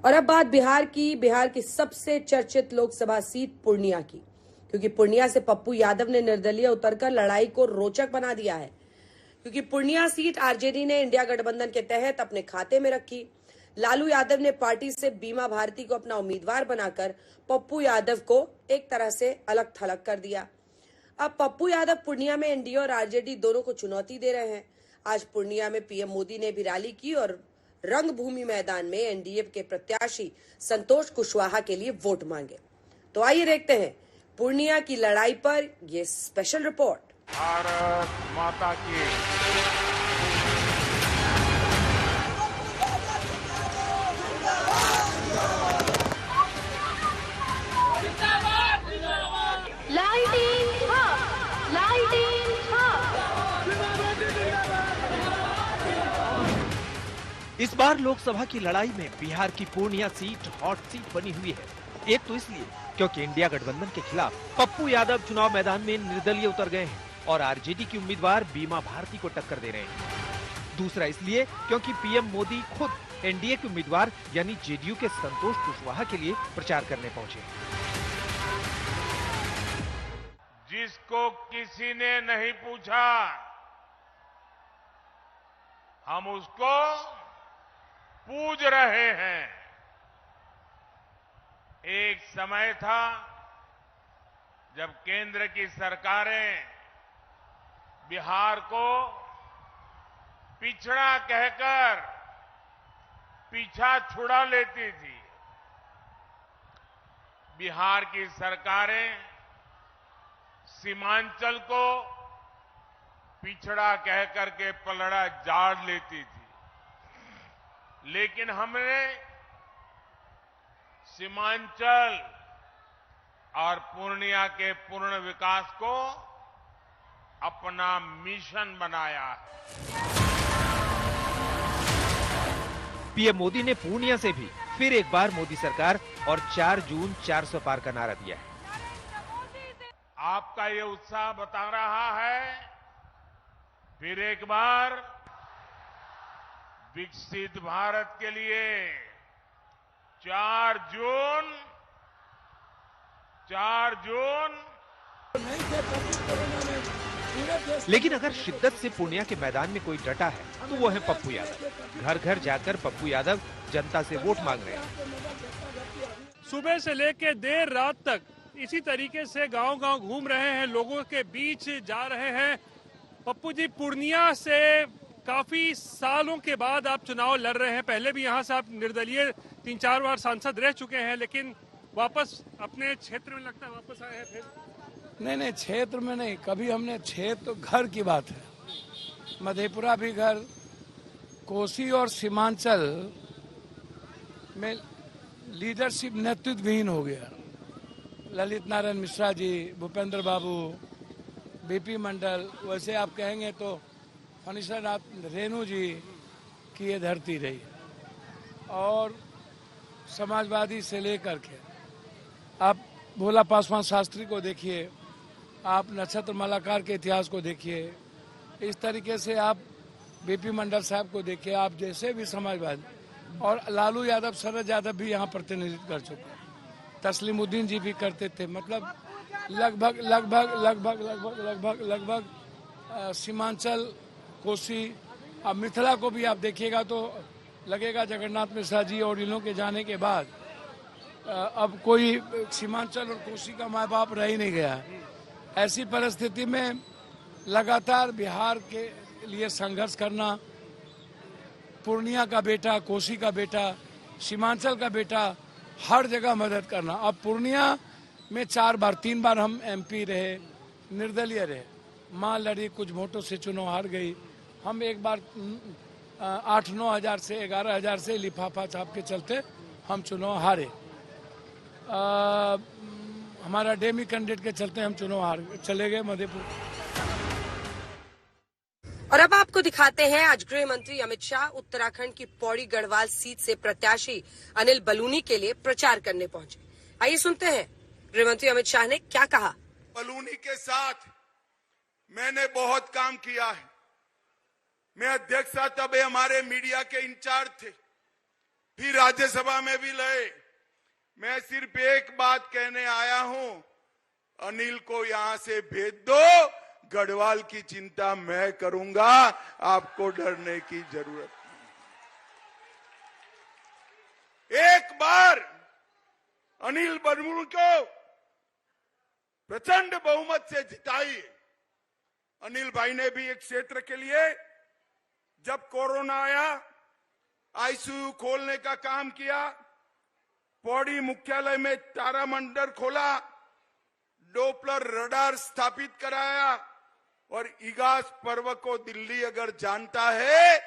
और अब बात बिहार की सबसे चर्चित लोकसभा सीट पूर्णिया की, क्योंकि पूर्णिया से पप्पू यादव ने निर्दलीय उतरकर लड़ाई को रोचक बना दिया है। क्योंकि पूर्णिया सीट आरजेडी ने इंडिया गठबंधन के तहत अपने खाते में रखी। लालू यादव ने पार्टी से बीमा भारती को अपना उम्मीदवार बनाकर पप्पू यादव को एक तरह से अलग थलग कर दिया। अब पप्पू यादव पूर्णिया में एनडीए और आरजेडी दोनों को चुनौती दे रहे हैं। आज पूर्णिया में पीएम मोदी ने भी रैली की और रंगभूमि मैदान में एनडीए के प्रत्याशी संतोष कुशवाहा के लिए वोट मांगे। तो आइए देखते हैं पूर्णिया की लड़ाई पर ये स्पेशल रिपोर्ट। भारत माता की। इस बार लोकसभा की लड़ाई में बिहार की पूर्णिया सीट हॉट सीट बनी हुई है। एक तो इसलिए क्योंकि इंडिया गठबंधन के खिलाफ पप्पू यादव चुनाव मैदान में निर्दलीय उतर गए हैं और आरजेडी की उम्मीदवार बीमा भारती को टक्कर दे रहे हैं। दूसरा इसलिए क्योंकि पीएम मोदी खुद एनडीए के उम्मीदवार यानी जेडीयू के संतोष कुशवाहा के लिए प्रचार करने पहुंचे। जिसको किसी ने नहीं पूछा, हम उसको पूज रहे हैं। एक समय था जब केंद्र की सरकारें बिहार को पिछड़ा कहकर पीछा छुड़ा लेती थी। बिहार की सरकारें सीमांचल को पिछड़ा कहकर के पलड़ा झाड़ लेती थी, लेकिन हमने सीमांचल और पूर्णिया के पूर्ण विकास को अपना मिशन बनाया है। पीएम मोदी ने पूर्णिया से भी फिर एक बार मोदी सरकार और 4 जून 400 पार का नारा दिया है। आपका ये उत्साह बता रहा है फिर एक बार विकसित भारत के लिए 4 जून लेकिन अगर शिद्दत से पूर्णिया के मैदान में कोई डटा है तो वो है पप्पू यादव। घर घर जाकर पप्पू यादव जनता से वोट मांग रहे हैं। सुबह से लेकर देर रात तक इसी तरीके से गांव-गांव घूम रहे हैं, लोगों के बीच जा रहे हैं। पप्पू जी, पूर्णिया से काफी सालों के बाद आप चुनाव लड़ रहे हैं। पहले भी यहाँ से आप निर्दलीय 3-4 बार सांसद रह चुके हैं, लेकिन वापस अपने क्षेत्र में लगता है वापस आए हैं फिर? नहीं, क्षेत्र में नहीं, कभी हमने क्षेत्र तो घर की बात है। मधेपुरा भी घर, कोसी और सीमांचल में लीडरशिप नेतृत्वहीन हो गया। ललित नारायण मिश्रा जी, भूपेंद्र बाबू, बीपी मंडल, वैसे आप कहेंगे तो फणीश्वरनाथ रेणु जी की ये धरती रही। और समाजवादी से लेकर के आप भोला पासवान शास्त्री को देखिए, आप नक्षत्र मालाकार के इतिहास को देखिए, इस तरीके से आप बीपी मंडल साहब को देखिए, आप जैसे भी समाजवादी, और लालू यादव, शरद यादव भी यहाँ प्रतिनिधित्व कर चुके हैं, तस्लीमुद्दीन जी भी करते थे। मतलब लगभग सीमांचल, कोसी, अब मिथिला को भी आप देखिएगा तो लगेगा जगन्नाथ मिश्रा जी और इन्हों के जाने के बाद अब कोई सीमांचल और कोसी का माँ बाप रह ही नहीं गया। ऐसी परिस्थिति में लगातार बिहार के लिए संघर्ष करना, पूर्णिया का बेटा, कोसी का बेटा, सीमांचल का बेटा, हर जगह मदद करना। अब पूर्णिया में 3 बार हम एमपी रहे, निर्दलीय रहे, मां लड़ी, कुछ वोटों से चुनाव हार गई। हम एक बार 8-9 हजार से 11 हजार से लिफाफा छाप के चलते हम चुनाव हारे। हमारा डेमी कैंडिडेट के चलते हम चुनाव हार चले गए मधेपुर। और अब आपको दिखाते हैं आज गृह मंत्री अमित शाह उत्तराखंड की पौड़ी गढ़वाल सीट से प्रत्याशी अनिल बलूनी के लिए प्रचार करने पहुंचे। आइए सुनते हैं गृह मंत्री अमित शाह ने क्या कहा। बलूनी के साथ मैंने बहुत काम किया है। मैं अध्यक्ष था तब हमारे मीडिया के इंचार्ज थे। फिर राज्यसभा में भी लड़े। मैं सिर्फ एक बात कहने आया हूं, अनिल को यहां से भेज दो, गढ़वाल की चिंता मैं करूंगा, आपको डरने की जरूरत नहीं। एक बार अनिल बलूनी को प्रचंड बहुमत से जिताइए। अनिल भाई ने भी एक क्षेत्र के लिए जब कोरोना आया आईसीयू खोलने का काम किया, पौड़ी मुख्यालय में तारामंडल खोला, डोपलर रडार स्थापित कराया और इगास पर्व को दिल्ली अगर जानता है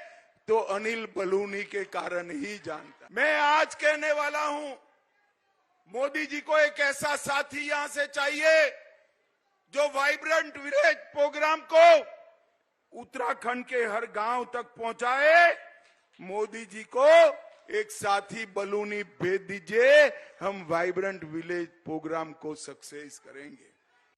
तो अनिल बलूनी के कारण ही जानता। मैं आज कहने वाला हूं, मोदी जी को एक ऐसा साथी यहां से चाहिए जो वाइब्रेंट विलेज प्रोग्राम को उत्तराखंड के हर गांव तक पहुंचाए। मोदी जी को एक साथी बलूनी भेज दीजिए, हम वाइब्रेंट विलेज प्रोग्राम को सक्सेस करेंगे।